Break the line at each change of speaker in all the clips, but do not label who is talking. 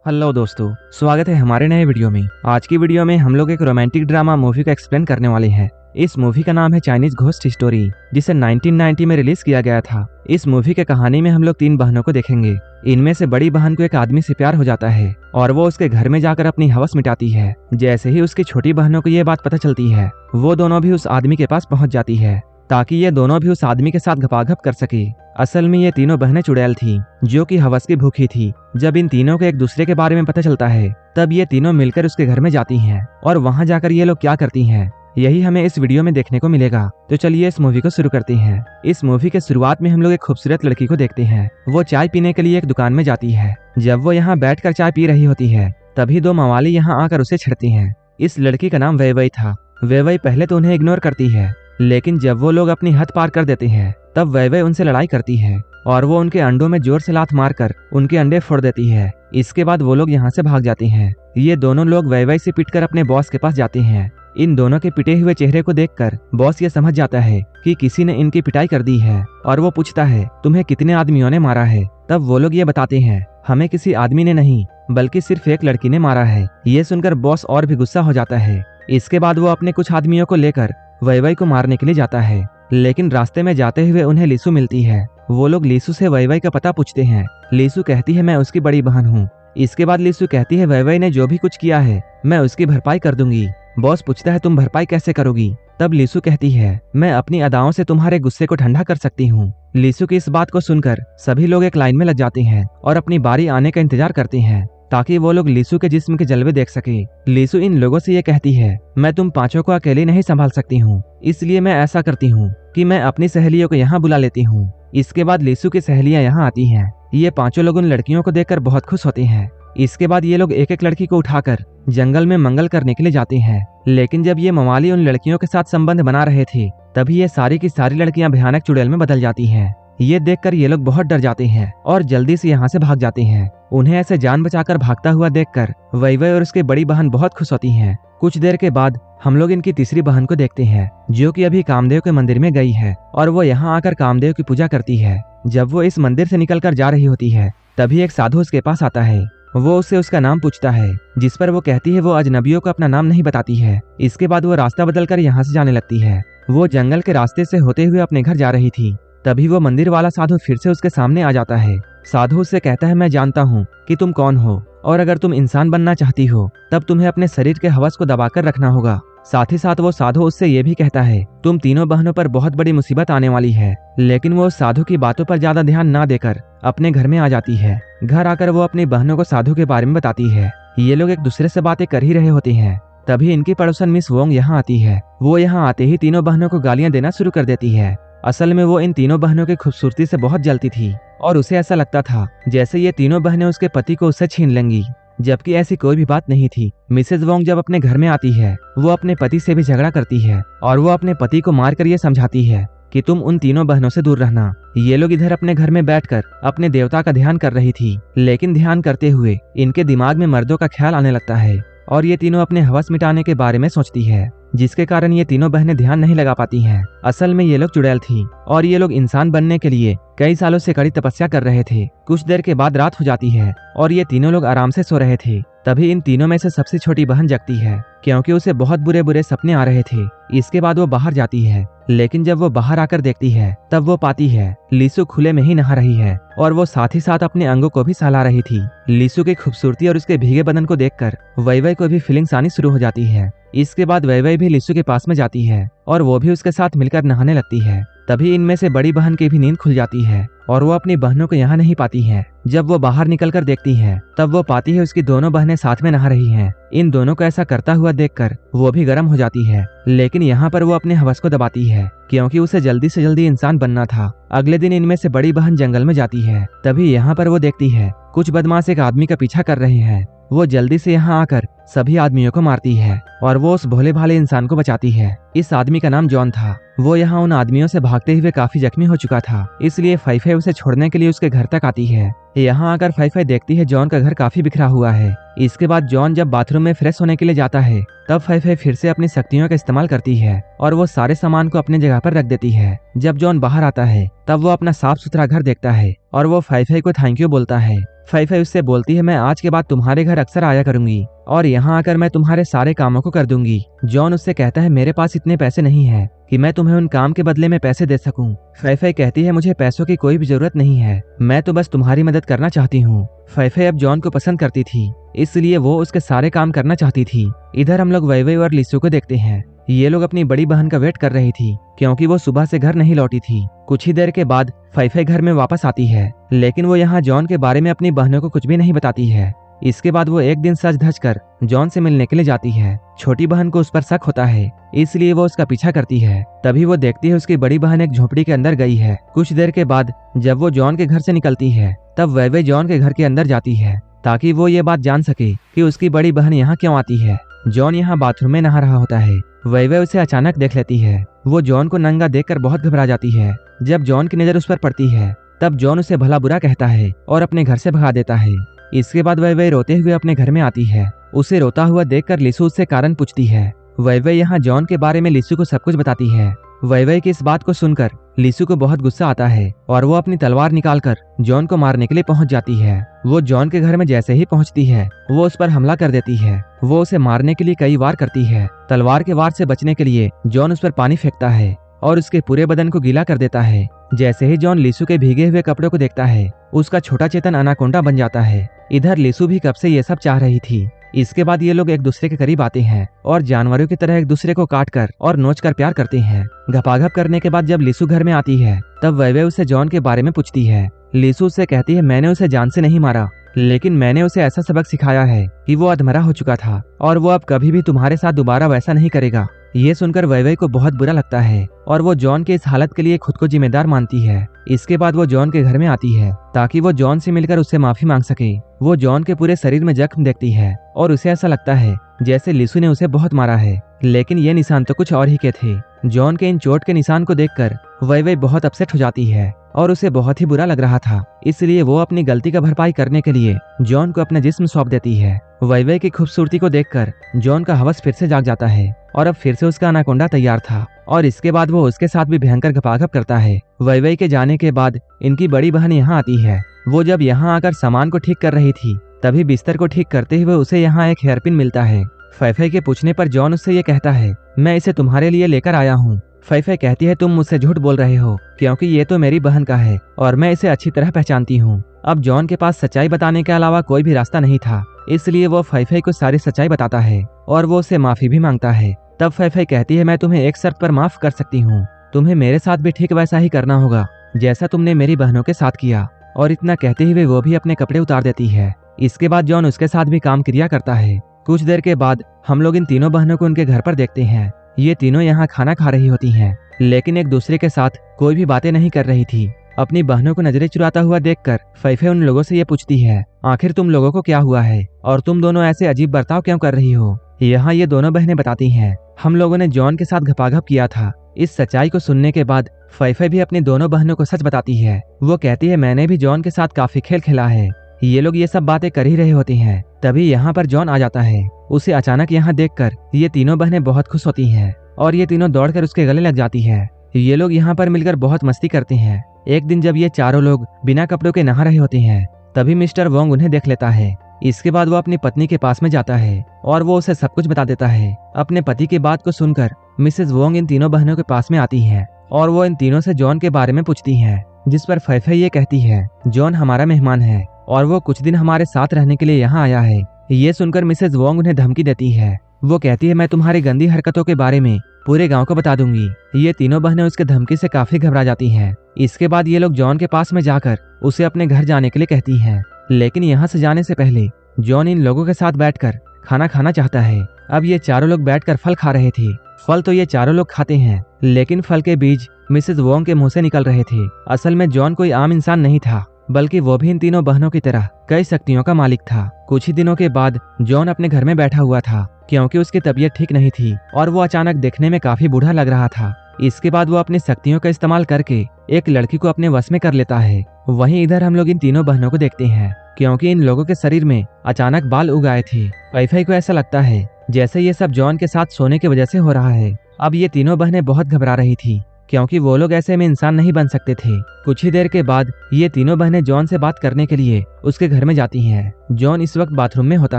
Hello दोस्तों, स्वागत है हमारे नए वीडियो में। आज की वीडियो में हम लोग एक रोमांटिक ड्रामा मूवी को एक्सप्लेन करने वाले हैं। इस मूवी का नाम है चाइनीज घोस्ट स्टोरी, जिसे 1990 में रिलीज किया गया था। इस मूवी के कहानी में हम लोग 3 बहनों को देखेंगे। इनमें से बड़ी बहन को एक आदमी से प्यार हो जाता है और वो उसके घर में जाकर अपनी हवस मिटाती है। जैसे ही उसकी छोटी बहनों को ये बात पता चलती है, वो दोनों भी उस आदमी के पास पहुंच जाती है ताकि ये दोनों भी उस आदमी के साथ घपाघप कर सके। असल में ये तीनों बहनें चुड़ैल थी जो कि हवस की भूखी थी। जब इन तीनों को एक दूसरे के बारे में पता चलता है, तब ये तीनों मिलकर उसके घर में जाती हैं और वहां जाकर ये लोग क्या करती हैं, यही हमें इस वीडियो में देखने को मिलेगा। तो चलिए इस मूवी को शुरू करते हैं। इस मूवी के शुरुआत में हम लोग एक खूबसूरत लड़की को देखते हैं। वो चाय पीने के लिए एक दुकान में जाती है। जब वो यहाँ बैठकर चाय पी रही होती है, तभी 2 मवाली यहाँ आकर उसे छेड़ती हैं। इस लड़की का नाम वैवई था। वैवई पहले तो उन्हें इग्नोर करती है, लेकिन जब वो लोग अपनी हद पार कर देते हैं, तब वैवई उनसे लड़ाई करती है और वो उनके अंडों में जोर से लात मारकर उनके अंडे फोड़ देती है। इसके बाद वो लोग यहाँ से भाग जाते हैं। ये दोनों लोग वैवई से पिटकर अपने बॉस के पास जाते हैं। इन दोनों के पिटे हुए चेहरे को देखकर बॉस ये समझ जाता है कि किसी ने इनकी पिटाई कर दी है और वो पूछता है, तुम्हें कितने आदमियों ने मारा है? तब वो लोग ये बताते हैं, हमें किसी आदमी ने नहीं बल्कि सिर्फ एक लड़की ने मारा है। ये सुनकर बॉस और भी गुस्सा हो जाता है। इसके बाद वो अपने कुछ आदमियों को लेकर वैवई को मारने के लिए जाता है, लेकिन रास्ते में जाते हुए उन्हें लीसु मिलती है। वो लोग लीसु से वैवई का पता पूछते हैं। लीसु कहती है, मैं उसकी बड़ी बहन हूँ। इसके बाद लीसु कहती है, वैवई ने जो भी कुछ किया है मैं उसकी भरपाई कर दूंगी। बॉस पूछता है, तुम भरपाई कैसे करोगी? तब लीसु कहती है, मैं अपनी अदाओं से तुम्हारे गुस्से को ठंडा कर सकती हूँ। लीसु की इस बात को सुनकर सभी लोग एक लाइन में लग जाते हैं और अपनी बारी आने का इंतजार करते हैं ताकि वो लोग लीसु के जिस्म के जलवे देख सके। लीसु इन लोगों से ये कहती है, मैं तुम पांचों को अकेले नहीं संभाल सकती हूँ, इसलिए मैं ऐसा करती हूँ कि मैं अपनी सहेलियों को यहाँ बुला लेती हूँ। इसके बाद लीसु की सहेलियां यहाँ आती हैं। ये पांचों लोग उन लड़कियों को देखकर बहुत खुश होते हैं। इसके बाद ये लोग एक एक लड़की को उठाकर जंगल में मंगल करने के लिए जाते हैं। लेकिन जब ये मवाली उन लड़कियों के साथ संबंध बना रहे थे, तभी ये सारी की सारी लड़कियां भयानक चुड़ैल में बदल जाती हैं। ये देखकर ये लोग बहुत डर जाते हैं और जल्दी से यहाँ से भाग जाते हैं। उन्हें ऐसे जान बचाकर भागता हुआ देखकर वैवई और उसकी बड़ी बहन बहुत खुश होती हैं। कुछ देर के बाद हम लोग इनकी तीसरी बहन को देखते हैं, जो कि अभी कामदेव के मंदिर में गई है और वो यहाँ आकर कामदेव की पूजा करती है। जब वो इस मंदिर से निकलकर जा रही होती है, तभी एक साधु उसके पास आता है। वो उससे उसका नाम पूछता है, जिस पर वो कहती है वो अजनबियों को अपना नाम नहीं बताती है। इसके बाद वो रास्ता बदलकर यहाँ से जाने लगती है। वो जंगल के रास्ते से होते हुए अपने घर जा रही थी। तभी वो मंदिर वाला साधु फिर से उसके सामने आ जाता है। साधु उससे कहता है, मैं जानता हूँ कि तुम कौन हो और अगर तुम इंसान बनना चाहती हो तब तुम्हें अपने शरीर के हवस को दबाकर रखना होगा। साथ ही साथ वो साधु उससे ये भी कहता है, तुम तीनों बहनों पर बहुत बड़ी मुसीबत आने वाली है। लेकिन वो साधु की बातों पर ज्यादा ध्यान ना देकर अपने घर में आ जाती है। घर आकर वो अपनी बहनों को साधु के बारे में बताती है। ये लोग एक दूसरे से बातें कर ही रहे होते हैं, तभी इनकी पड़ोसन मिस वोंग यहाँ आती है। वो यहाँ आते ही तीनों बहनों को गालियां देना शुरू कर देती है। असल में वो इन तीनों बहनों की खूबसूरती से बहुत जलती थी और उसे ऐसा लगता था जैसे ये तीनों बहनें उसके पति को उससे छीन लेंगी, जबकि ऐसी कोई भी बात नहीं थी। मिसेज वोंग जब अपने घर में आती है, वो अपने पति से भी झगड़ा करती है और वो अपने पति को मारकर ये समझाती है कि तुम उन तीनों बहनों से दूर रहना। ये लोग इधर अपने घर में बैठकर अपने देवता का ध्यान कर रही थी, लेकिन ध्यान करते हुए इनके दिमाग में मर्दों का ख्याल आने लगता है और ये तीनों अपने हवस मिटाने के बारे में सोचती है, जिसके कारण ये तीनों बहनें ध्यान नहीं लगा पाती हैं। असल में ये लोग चुड़ैल थी और ये लोग इंसान बनने के लिए कई सालों से कड़ी तपस्या कर रहे थे। कुछ देर के बाद रात हो जाती है और ये तीनों लोग आराम से सो रहे थे। तभी इन तीनों में से सबसे छोटी बहन जगती है, क्योंकि उसे बहुत बुरे बुरे सपने आ रहे थे। इसके बाद वो बाहर जाती है, लेकिन जब वो बाहर आकर देखती है, तब वो पाती है लीसु खुले में ही नहा रही है और वो साथ ही साथ अपने अंगों को भी सहला रही थी। लीसु की खूबसूरती और उसके भीगे बदन को देखकर वैवई को भी फीलिंग्स आनी शुरू हो जाती है। इसके बाद वैवई भी लीसु के पास में जाती है और वो भी उसके साथ मिलकर नहाने लगती है। तभी इनमें से बड़ी बहन की भी नींद खुल जाती है और वो अपनी बहनों को यहाँ नहीं पाती है। जब वो बाहर निकलकर देखती है, तब वो पाती है उसकी दोनों बहनें साथ में नहा रही हैं। इन दोनों को ऐसा करता हुआ देखकर वो भी गर्म हो जाती है, लेकिन यहाँ पर वो अपने हवस को दबाती है, क्योंकि उसे जल्दी से जल्दी इंसान बनना था। अगले दिन इनमें से बड़ी बहन जंगल में जाती है। तभी यहाँ पर वो देखती है कुछ बदमाश एक आदमी का पीछा कर रहे हैं। वो जल्दी से यहाँ आकर सभी आदमियों को मारती है और वो उस भोले भाले इंसान को बचाती है। इस आदमी का नाम जॉन था। वो यहाँ उन आदमियों से भागते हुए काफी जख्मी हो चुका था, इसलिए फाइफाई उसे छोड़ने के लिए उसके घर तक आती है। यहाँ आकर फाइफाई देखती है जॉन का घर काफी बिखरा हुआ है। इसके बाद जॉन जब बाथरूम में फ्रेश होने के लिए जाता है, तब फाइफाई फिर से अपनी शक्तियों का इस्तेमाल करती है और वो सारे सामान को अपने जगह पर रख देती है। जब जॉन बाहर आता है, तब वो अपना साफ सुथरा घर देखता है और वो फाइफाई को थैंक यू बोलता है। फई फई उससे बोलती है मैं आज के बाद तुम्हारे घर अक्सर आया करूंगी और यहाँ आकर मैं तुम्हारे सारे कामों को कर दूंगी। जॉन उससे कहता है मेरे पास इतने पैसे नहीं है कि मैं तुम्हें उन काम के बदले में पैसे दे सकूं। फई फई कहती है मुझे पैसों की कोई भी जरूरत नहीं है, मैं तो बस तुम्हारी मदद करना चाहती हूँ। फई फई अब जॉन को पसंद करती थी, इसलिए वो उसके सारे काम करना चाहती थी। इधर हम लोग वैवै और लिसु को देखते हैं। ये लोग अपनी बड़ी बहन का वेट कर रही थी क्योंकि वो सुबह से घर नहीं लौटी थी। कुछ ही देर के बाद फई फई घर में वापस आती है, लेकिन वो यहाँ जॉन के बारे में अपनी बहनों को कुछ भी नहीं बताती है। इसके बाद वो एक दिन सज धज कर जॉन से मिलने के लिए जाती है। छोटी बहन को उस पर शक होता है, इसलिए वो उसका पीछा करती है। तभी वो देखती है उसकी बड़ी बहन एक झोपड़ी के अंदर गई है। कुछ देर के बाद जब वो जॉन के घर से निकलती है, तब वैवै जॉन के घर के अंदर जाती है ताकि वो ये बात जान सके कि उसकी बड़ी बहन यहाँ क्यों आती है। जॉन यहाँ बाथरूम में नहा रहा होता है। वैवै उसे अचानक देख लेती है। वो जॉन को नंगा देखकर बहुत घबरा जाती है। जब जॉन की नजर उस पर पड़ती है, तब जॉन उसे भला बुरा कहता है और अपने घर से भगा देता है। इसके बाद वैवै रोते हुए अपने घर में आती है। उसे रोता हुआ देखकर लिसु उससे कारण पूछती है। वैवै यहाँ जॉन के बारे में लिसु को सब कुछ बताती है। वैवै की इस बात को सुनकर लिसु को बहुत गुस्सा आता है और वो अपनी तलवार निकालकर जॉन को मारने के लिए पहुंच जाती है। वो जॉन के घर में जैसे ही पहुंचती है, वो उस पर हमला कर देती है। वो उसे मारने के लिए कई वार करती है। तलवार के वार से बचने के लिए जॉन उस पर पानी फेंकता है और उसके पूरे बदन को गीला कर देता है। जैसे ही जॉन लिसु के भीगे हुए कपड़ों को देखता है, उसका छोटा चेतन अनाकोंडा बन जाता है। इधर लिसु भी कब से ये सब चाह रही थी। इसके बाद ये लोग एक दूसरे के करीब आते हैं और जानवरों की तरह एक दूसरे को काट कर और नोच कर प्यार करते हैं। घपाघप करने के बाद जब लिसु घर में आती है, तब वैवै उसे जॉन के बारे में पूछती है। लिसु उससे कहती है मैंने उसे जान से नहीं मारा, लेकिन मैंने उसे ऐसा सबक सिखाया है कि वो अधमरा हो चुका था और वो अब कभी भी तुम्हारे साथ दोबारा वैसा नहीं करेगा। ये सुनकर वैवै को बहुत बुरा लगता है और वो जॉन के इस हालत के लिए खुद को जिम्मेदार मानती है। इसके बाद वो जॉन के घर में आती है ताकि वो जॉन से मिलकर उससे माफी मांग सके। वो जॉन के पूरे शरीर में जख्म देखती है और उसे ऐसा लगता है जैसे लिसु ने उसे बहुत मारा है, लेकिन ये निशान तो कुछ और ही के थे। जॉन के इन चोट के निशान को देखकर वैवै बहुत अपसेट हो जाती है और उसे बहुत ही बुरा लग रहा था, इसलिए वो अपनी गलती का भरपाई करने के लिए जॉन को अपना जिस्म सौंप देती है। वैवै की खूबसूरती को देखकर जॉन का हवस फिर से जाग जाता है और अब फिर से उसका अनाकोंडा तैयार था और इसके बाद वो उसके साथ भी भयंकर घपाघप करता है। वैवै के जाने के बाद इनकी बड़ी बहन यहाँ आती है। वो जब यहाँ आकर सामान को ठीक कर रही थी, तभी बिस्तर को ठीक करते हुए उसे यहाँ एक हेयरपिन मिलता है। फई फई के पूछने पर जॉन उससे ये कहता है मैं इसे तुम्हारे लिए लेकर आया हूँ। फई फई कहती है तुम मुझसे झूठ बोल रहे हो क्योंकि ये तो मेरी बहन का है और मैं इसे अच्छी तरह पहचानती हूँ। अब जॉन के पास सच्चाई बताने के अलावा कोई भी रास्ता नहीं था, इसलिए वो फई फई को सारी सच्चाई बताता है और वो उससे माफी भी मांगता है। तब फई फई कहती है मैं तुम्हें एक शर्त पर माफ कर सकती हूँ, तुम्हें मेरे साथ भी ठीक वैसा ही करना होगा जैसा तुमने मेरी बहनों के साथ किया। और इतना कहते हुए वो भी अपने कपड़े उतार देती है। इसके बाद जॉन उसके साथ भी काम क्रिया करता है। कुछ देर के बाद हम लोग इन तीनों बहनों को उनके घर पर देखते हैं। ये तीनों यहाँ खाना खा रही होती हैं, लेकिन एक दूसरे के साथ कोई भी बातें नहीं कर रही थी। अपनी बहनों को नजरें चुराता हुआ देखकर फई फई उन लोगों से ये पूछती है आखिर तुम लोगों को क्या हुआ है और तुम दोनों ऐसे अजीब बर्ताव क्यों कर रही हो। यहाँ ये दोनों बहनें बताती हैं हम लोगों ने जॉन के साथ घपाघप किया था। इस सच्चाई को सुनने के बाद फई फई भी अपनी दोनों बहनों को सच बताती है। वो कहती है मैंने भी जॉन के साथ काफी खेल खेला है। ये लोग ये सब बातें कर ही रहे होती हैं, तभी यहाँ पर जॉन आ जाता है। उसे अचानक यहाँ देखकर ये तीनों बहनें बहुत खुश होती हैं और ये तीनों दौड़कर उसके गले लग जाती है। ये लोग यहाँ पर मिलकर बहुत मस्ती करते हैं। एक दिन जब ये चारों लोग बिना कपड़ों के नहा रहे होते हैं, तभी मिस्टर वोंग उन्हें देख लेता है। इसके बाद वो अपनी पत्नी के पास में जाता है और वो उसे सब कुछ बता देता है। अपने पति की बात को सुनकर मिसेस वोंग इन तीनों बहनों के पास में आती हैं और वो इन तीनों से जॉन के बारे में पूछती हैं, जिस पर फई फई ये कहती है जॉन हमारा मेहमान है और वो कुछ दिन हमारे साथ रहने के लिए यहाँ आया है। ये सुनकर मिसेस वोंग उन्हें धमकी देती है। वो कहती है मैं तुम्हारी गंदी हरकतों के बारे में पूरे गांव को बता दूंगी। ये तीनों बहनें उसके धमकी से काफी घबरा जाती हैं। इसके बाद ये लोग जॉन के पास में जाकर उसे अपने घर जाने के लिए कहती हैं, लेकिन यहाँ से जाने से पहले जॉन इन लोगों के साथ बैठकर खाना खाना चाहता है। अब ये चारों लोग बैठकर फल खा रहे थे। फल तो ये चारों लोग खाते हैं, लेकिन फल के बीज मिसेस वोंग के मुंह से निकल रहे थे। असल में जॉन कोई आम इंसान नहीं था, बल्कि वो भी इन तीनों बहनों की तरह कई शक्तियों का मालिक था। कुछ ही दिनों के बाद जॉन अपने घर में बैठा हुआ था क्योंकि उसकी तबीयत ठीक नहीं थी और वो अचानक देखने में काफी बूढ़ा लग रहा था। इसके बाद वो अपनी शक्तियों का इस्तेमाल करके एक लड़की को अपने वश में कर लेता है। वहीं इधर हम लोग इन तीनों बहनों को देखते हैं क्योंकि इन लोगों के शरीर में अचानक बाल उग आए थे। फई फई को ऐसा लगता है जैसे ये सब जॉन के साथ सोने की वजह से हो रहा है। अब ये तीनों बहनें बहुत घबरा रही थी क्योंकि वो लोग ऐसे में इंसान नहीं बन सकते थे। कुछ ही देर के बाद ये तीनों बहनें जॉन से बात करने के लिए उसके घर में जाती हैं। जॉन इस वक्त बाथरूम में होता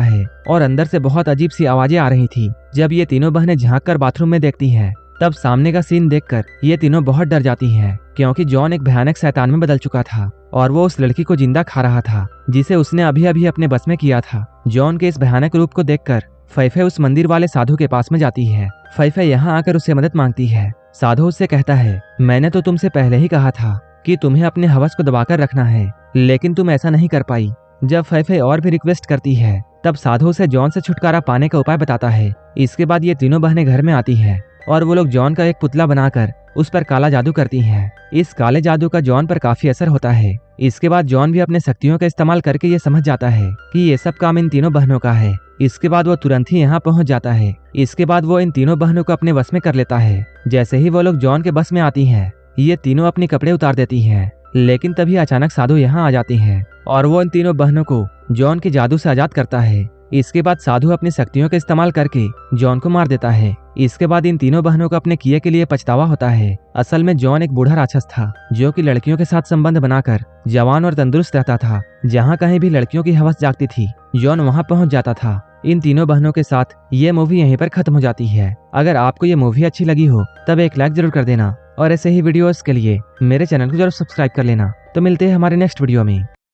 है और अंदर से बहुत अजीब सी आवाजें आ रही थी। जब ये तीनों बहनें झांक कर बाथरूम में देखती हैं, तब सामने का सीन देखकर ये तीनों बहुत डर जाती हैं, क्योंकि जॉन एक भयानक शैतान में बदल चुका था और वो उस लड़की को जिंदा खा रहा था जिसे उसने अभी अभी अपने बस में किया था। जॉन के इस भयानक रूप को देखकर फैफे उस मंदिर वाले साधु के पास में जाती है। फैफे यहाँ आकर उससे मदद मांगती है। साधु उससे कहता है, मैंने तो तुमसे पहले ही कहा था कि तुम्हें अपने हवस को दबाकर रखना है, लेकिन तुम ऐसा नहीं कर पाई। जब फैफे और भी रिक्वेस्ट करती है, तब साधु उसे जॉन से छुटकारा पाने का उपाय बताता है। इसके बाद ये तीनों बहनें घर में आती है और वो लोग जॉन का एक पुतला बनाकर उस पर काला जादू करती हैं। इस काले जादू का जॉन पर काफी असर होता है। इसके बाद जॉन भी अपने शक्तियों का इस्तेमाल करके ये समझ जाता है कि ये सब काम इन तीनों बहनों का है। इसके बाद वो तुरंत ही यहाँ पहुंच जाता है। इसके बाद वो इन तीनों बहनों को अपने बस में कर लेता है। जैसे ही वो लोग जॉन के बस में आती हैं, ये तीनों अपने कपड़े उतार देती हैं, लेकिन तभी अचानक साधु यहाँ आ जाती हैं और वो इन तीनों बहनों को जॉन के जादू से आजाद करता है। इसके बाद साधु अपनी शक्तियों का इस्तेमाल करके जॉन को मार देता है। इसके बाद इन तीनों बहनों को अपने किए के लिए पछतावा होता है। असल में जॉन एक बूढ़ा राक्षस था जो कि लड़कियों के साथ संबंध बनाकर जवान और तंदुरुस्त रहता था। जहाँ कहीं भी लड़कियों की हवस जागती थी, जॉन वहाँ पहुँच जाता था। इन तीनों बहनों के साथ ये मूवी यहीं पर खत्म हो जाती है। अगर आपको ये मूवी अच्छी लगी हो तब एक लाइक जरूर कर देना और ऐसे ही वीडियोस के लिए मेरे चैनल को जरूर सब्सक्राइब कर लेना। तो मिलते हैं हमारे नेक्स्ट वीडियो में।